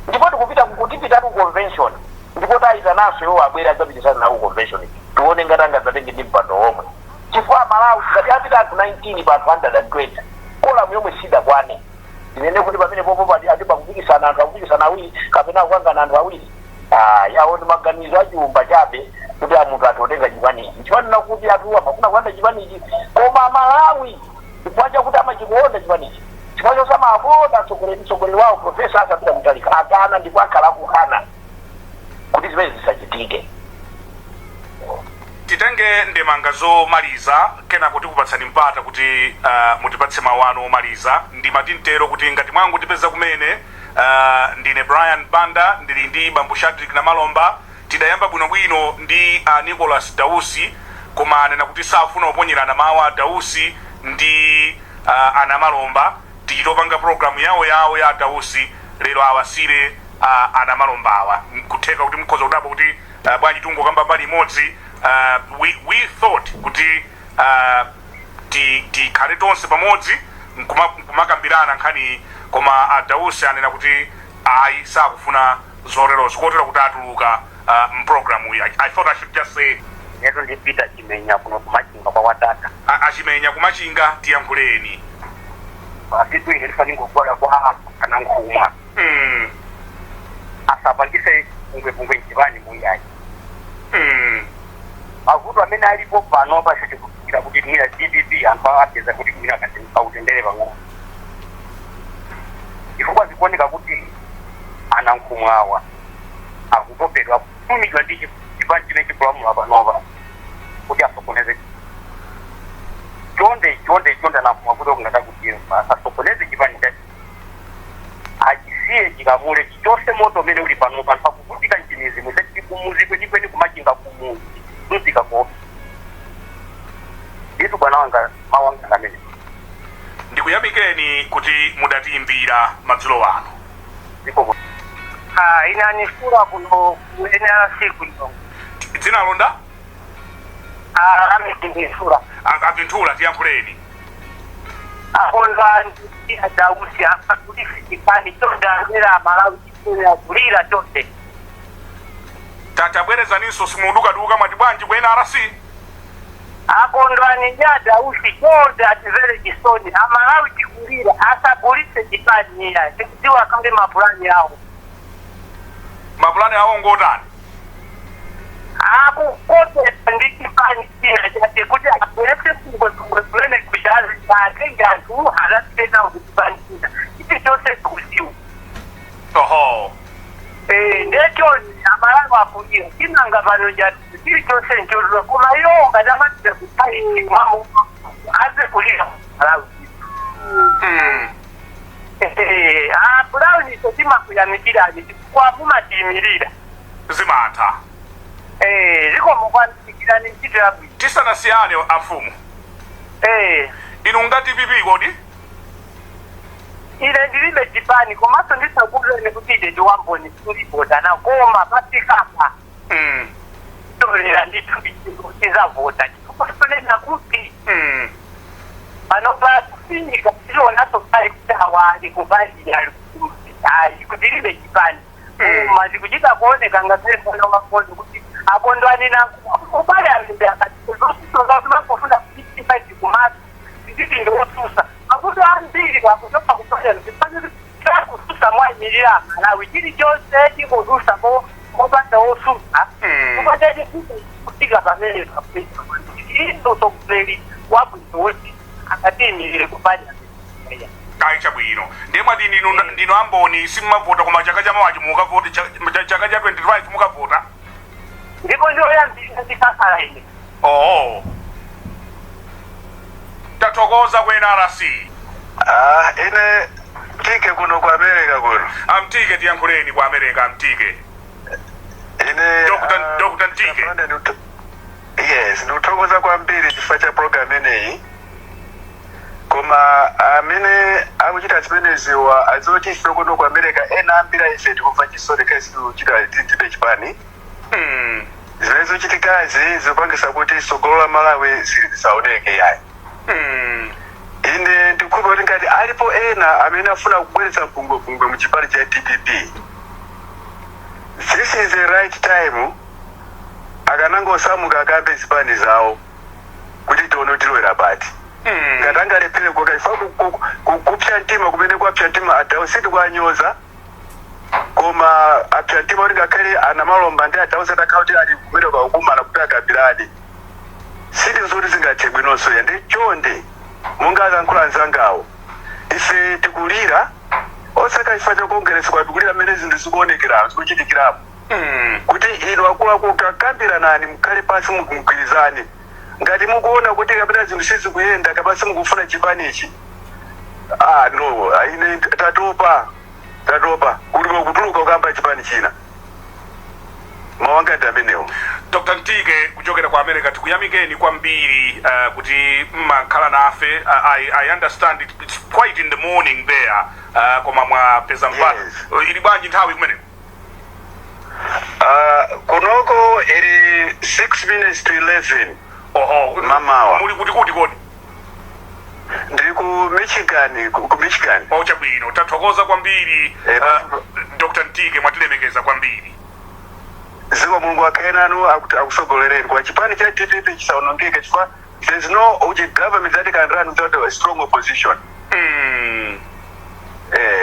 D: Ndipo tikupita kutipita ku convention. Ndipo tayitananso iwo abwera adzapitisana nawo convention. Tione ngati angadzatenge ndi mpando omwe. Chifukwa Malawi ngati apita anthu 19 pa anthu 120. Kola myomwe sida kwane. Ndinene kuti pamene popo adipa kupikisana anthu akupikisana awiri kapena akukangana anthu awiri. Yawo ndi maganizo achumba chabe kuti munthu atotenga chipani. Chipani nakuti anthu amafuna kuanda chipani ichi. Koma Malawi chifukwa chakuti amachikuona chipani ichi. Chifukwa chosama aboda mtsogoleri wawo profesa asapita mutalika akana ndipo akhala kuhana kuti zimene zisachitike.
B: Titenge ndemanga zomaliza kena kuti kupatsani mpata kuti mutipatse mawu anu omaliza. Ndimatintero kuti ngati mwangu tipeza kumene ndine Brian Banda ndili ndi Bambo Shadrack na Malomba. Tidayamba bwinobwino ndi Nicholas Dausi koma anena kuti safuna kuponyerana mawu a Dausi ndi ana Malomba. Tichitopanga programu yawo ya Dausi lero awasire ana Malomba awa kutheka kuti mukhoza kudaba kuti bwanji tungo kamba mbali imodzi. We thought kuti tikhale tonse pamodzi nkumakambirana nkhani koma Dausi anena kuti ayi sakufuna zoterozo kotera kuti atuluka mprogramu iyi. I thought I should just say
D: Neto ndipita chimenya kuno kumachinga kwa watata.
B: Achimenya kumachinga tiyankhuleni.
D: Asitu ile fani ngokwala kwa kana nkhumwa. Asapangise Mpungwepungwe Kuchipani muyayi. Mavuto amene alipo pano pasite kufikira kuti mwina DPP ampa apeza kuti mwina kati autendere pang'ono. Chifukwa zikuoneka kuti ana nkhumwa awa akutopedwa kumidwa ndi chipani chine chipulamu apanova kuti asokoneze chonde na mwakuto kungata kuti asokoneze chipani chachi achisiye chikamule chichose moto mene uli pano pano kuvutika nchinizi mweseti kumuzi kwenikweni kumachinga kumuzi nuzika kofi itu bwana wanga mawanga ngamene.
B: Ndikuyamikeni kuti mudatiimbira madzulo wano.
D: Ziko inanifura kuno NRC kuno.
B: Dzina londa?
D: Amekindifura.
B: Aventura tiyankhuleni.
D: Akonda ndina Dausi apa kuti chipani chonda ngera Malawi chikuya kulira chonde.
B: Tatabwerezaninso simuduka mwati bwanji ku NRC.
D: Akondwa ni Dausi chonda ativere chisoni Malawi chikulira asabulise chipani ya chikudziwa kange mapulani yawo.
B: Mapulani awo ngotani?
D: Akukote ndi chipani china chate kuti apeleke Mpungwepungwe Kuchipani atenga anthu halasitena kuchipani china. Ichi chose kuziwa.
B: Oho.
D: Ndechoni Malawi akulira chinanga pano jati chili chose nchozo koma iyo ngadamatira kuchipani mwamu aze kulira Malawi. Brown isotima kuyamikirani kwa mumatimirira.
B: Zimata.
D: Ziko mukwandisikirani ntchito yabwino.
B: Tisanasiyane amfumu. Inu ngati DPP kodi?
D: Ile ndilibe chipani komanso ndisakubuleni kuti ine ndiwamboni kulipota na koma pasikapa. Tolera ndithu tizavota chikukonena kuti panopa kufinika tilonaso pali kuti awali kuvalira kutilibe chipani. Mazikuchita kuoneka ngakhale mwana wakozi kuti akondwani na ubale alimbe akati zositoza kufuna kuchipani kumati nditi ndotusa akuti ambiri kwakutoka kupanda ndipani kususa mwa milira Malawi chili chose chikudusa mo moba
C: mabasa osusa kubatete kufika pamene kapesa indo sokupeli wabwino wesi akatimilire kupanya
B: aicha bwino ndemwati ndino amboni simmavota koma chaka cha mawachi mukavota chaka cha 25 mukavota
C: ndipo ndio ndikakhala ine
B: tathokoza ku NRC
E: ine mtike kuno ku America kuno
B: amtike tiyankhuleni ku America amtike
E: ine
B: Dr. Mtike
E: yes ndikuthokoza kwambiri chifukwa cha program ineyi koma amene akuchita zimeneziwa azoti ife kuno ku America ena ambiri ife tikumva chisoni kasi kuchita tipe chipani zimene zochitikazi zikupangisa kuti tsogolo la Malawi silisaoneke yayi ine ndikukhulupirira kuti ngati alipo ena amene afuna kubweretsa mpungwepungwe mu chipani cha DPP, this is the right time akanangosamuka akambe zipani zawo kuti tione tilowera pati ngati angalephera kokaifa kupsa mtima kumene kwapsa mtima adawusiti kwanyoza koma apsa mtima kuti ngakhale anamalomba ndi adawusi atakhala kuti ali kumene kwakumana kuti akambirane siti zoti zingathe bwinonso ya ndi chonde monga alankhula anzangawo ife tikulira osaka ifa chakuongeresa kwatikulira mmene zinthu zikuonekeramu zikuchitikiramu kuti inu akuluakulu takambira nani mukhale pasi mugwirizane ngati mukuona kuti kapena zinthu sizikuyenda kapasi mukufuna chipanichi no ine tatopa kuti kutuluka ukamba chipani china mawangati amenewo.
B: Dr. Mtike kuchokera kwa America tikuyamikeni kwambiri kuti mmakhala nafe. I understand it's quite in the morning there koma mwapeza mpata ili bwanji nthawi kumene
E: kunoko ili 6 minutes to 11 mamawa
B: muli kuti kodi
E: ndiri ku Michigan
B: chabwino tathokoza kwambiri Dr. Mtike mwatilemekeza kwambiri
E: ziko Mulungu akaenanu akusogolereni kwa chipani cha DPP chisaonongeke chifukwa there's no government that can run without a strong opposition.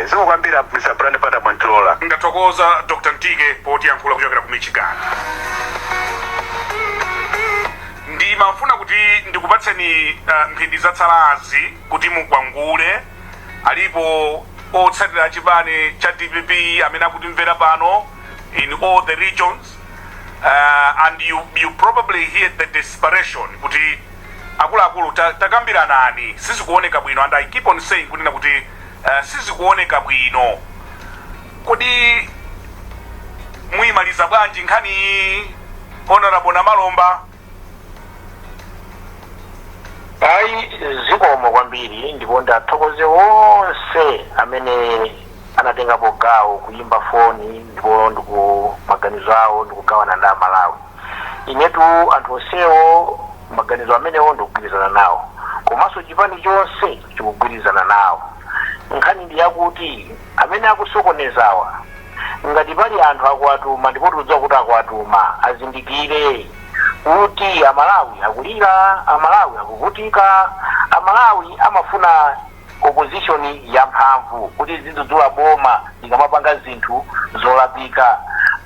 E: Ziko kwambira Mr. Brand Pata Mantrola
B: ndathokoza Dr. Mtike poti yankhula kuchokera ku Michigan. Ndimafuna kuti ndikupatseni mphindi zatsalazi kuti mukwangule alipo otsatira chipani cha DPP amene akutimvera pano in all the regions and you probably hear the desperation kuti akuluakulu takambira nani sizikuoneka bwino and I keep on saying kunena kuti sizikuoneka bwino kodi muyimaliza bwanji nkhani honorable Namalomba.
D: Zikomo kwambiri ndipo ndathokoze wonse amene anatengapo gawo kuyimba foni ndipo ndikumaganizo awo ndikugawana ndi Malawi. Inetu anthu onsewo maganizo amenewo ndikugwirizana nawo komanso chipani chonse chikugwirizana nawo. Nkhani ndi yakuti amene akusokonezawa ngati pali anthu akuwatuma ndipo tikudziwa kuti akuwatuma azindikire kuti Amalawi akulira, Amalawi akuvutika, Amalawi amafuna opposition ya mphamvu kuti zidzudzula boma likamapanga zinthu zolapika.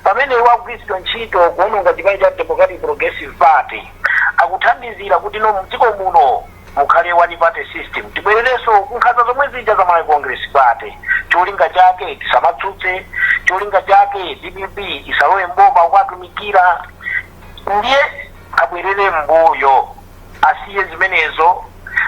D: Pamene wakugwiritsidwa ntchito kuononga chipani cha Democratic Progressive Party akuthandizira kuti no mdziko muno mukhale one party system. Tibwererenso kunkhanza zomwe zija za Malawi Congress Party. Cholinga chake tisamatsutse, cholinga chake DPP isalowe mboma ukatumikira. Ndiye abwerere mbuyo asiye zimenezo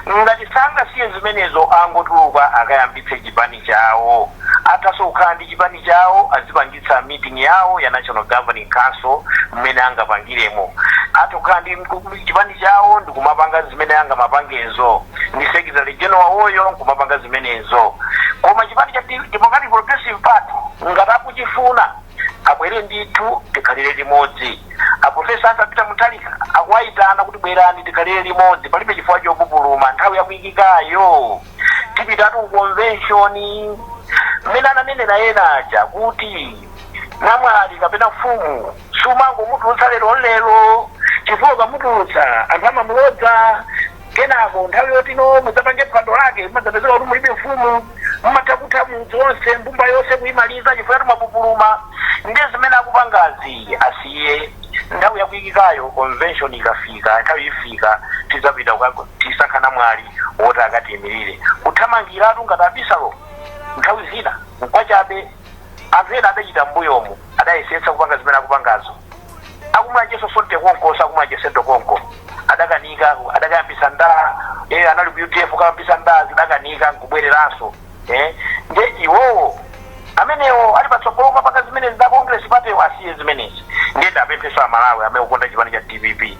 D: ngati sangasiye zimenezo angotuluka akayambitse chipani chawo atasokhala ndi chipani chawo azipangitsa meeting yawo ya National Governing Council mmene angapangiremo atokhala ndi chipani chawo ndikumapanga zimene angamapangezo ndi Secretary General woyo kumapanga zimenezo koma chipani cha Democratic Progressive Party ngati akuchifuna abwere ndithu tikhalire limodzi. Aprofesa Antapita Muthalika akuwayitana kuti bwerani tikhalire limodzi palibe chifukwa chopupuluma nthawi yakuyikikayo tipitatu convention mmene ananenera ena aja kuti namwali kapena mfumu sumangomutulutsa lero chifukwa kamutulutsa anthu amamulodza kenako nthawi yotino mudzapange phwando lake mumadzapezeka kuti mulibe mfumu mumatha kutha mudzi wonse mbumba yonse kuyimaliza chifukwa tumapupuluma ndiye zimene akupangazi asiye nthawi yakuyikikayo convention ikafika nthawi ifika tizapita tisankhana mwali woti akatiyimirire kuthamangiratu ngati abisalo nthawi zina nkwachabe anthu ena adachita mbuyomu adayesetsa kupanga zimene akupangazo akumulacheso sonte konko sakumulachesento konko adakanika adakayambisa ndaa anali ku UTF kayambisa ndaa zidakanika nkubwereranso nde iwowo amenewo ali patsogolo papanga zimene za Congress Party asiye zimenezi ndiye ndapempheso amalawi amene ukonda chipani cha DPP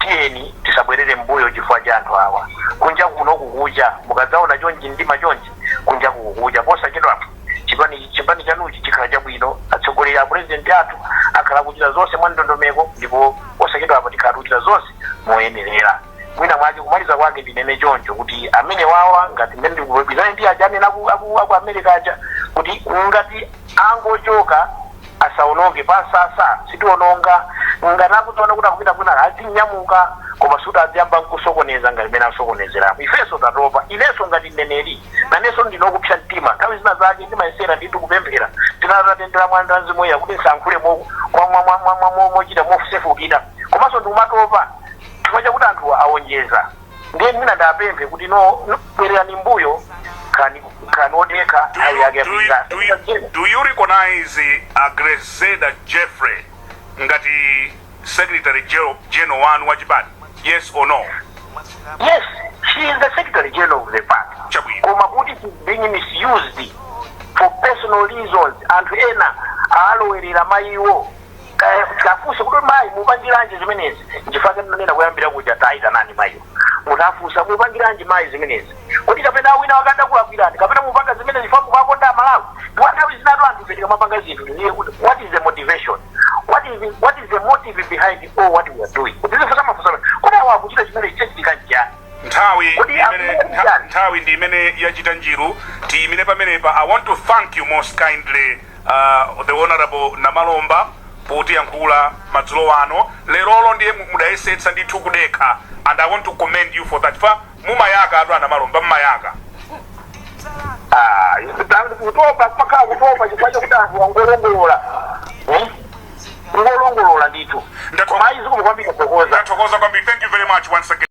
D: tiyeni tisabwerere mbuyo chifukwa cha anthu awa kunja kuno kukucha mukadzaona chonchi ndima chonchi kunja kukucha posachedwapo chipani chanuchi chikhala chabwino atsogoleri a president athu akhala kuchita zonse mwa ndondomeko ndipo posachedwapo tikhala kuchita zonse moyenerera mwina mwake kumaliza kwake ndinene choncho kuti amene wawa ngati mmene ndikupezana ndi aja anena aku America aja kuti ngati angochoka asaononge pasasa sitiononga ngati akudziona kuti akupita kwina azinyamuka koma suti aziyamba nkusokoneza ngati mmene asokonezerapo ifenso tatopa inenso ngati mneneri nanenso ndinokupsa mtima nthawi zina zake ndimayesera ndithu kupemphera tinatatendera mwanda mzimu kuti nsankhule mochita mosefukira komanso ndikumatopa chifukwa chakuti anthu awonjeza ndiye mwina ndapemphe kuti bwererani mbuyo kanodeka hali yake
B: do you recognize Agreseda Jeffrey ngati Secretary General wanu wa chipani? Yes or no?
D: Yes, she is the Secretary General of the party. Koma kuti she's being misused for personal reasons anthu ena alowerera mayiwo kafusa kuti mayi mupangiranje zimenezi njifake ndinena kuyambira kuja taita nani mayiwo mutafusa mupangiranje mayi zimenezi kuti kapena wina wakanda kulakwirani kapena mupanga zimenezi famu kwakonda Malawi nthawi zinatu anthu petika mapanga zinthu ndiye kuti what is the motivation what is the motive behind all what we are doing kuti zifusa mafusa kuti awa kuchita chimene chichitika njani
B: nthawi ndi imene yachita njiru tiyimire pamenepa. I want to thank you most kindly the honorable Namalomba poti yankhula madzulo ano lerolo ndiye mudayesetsa ndithu kudekha and I want to commend you for that fa mumayaka atu Namalomba mmayaka
D: kutopa pakhala kutopa chifukwa chakuti anthu angolongolola ngolongolola ndithu
B: ndathokoza kwambiri. Thank you very much once again.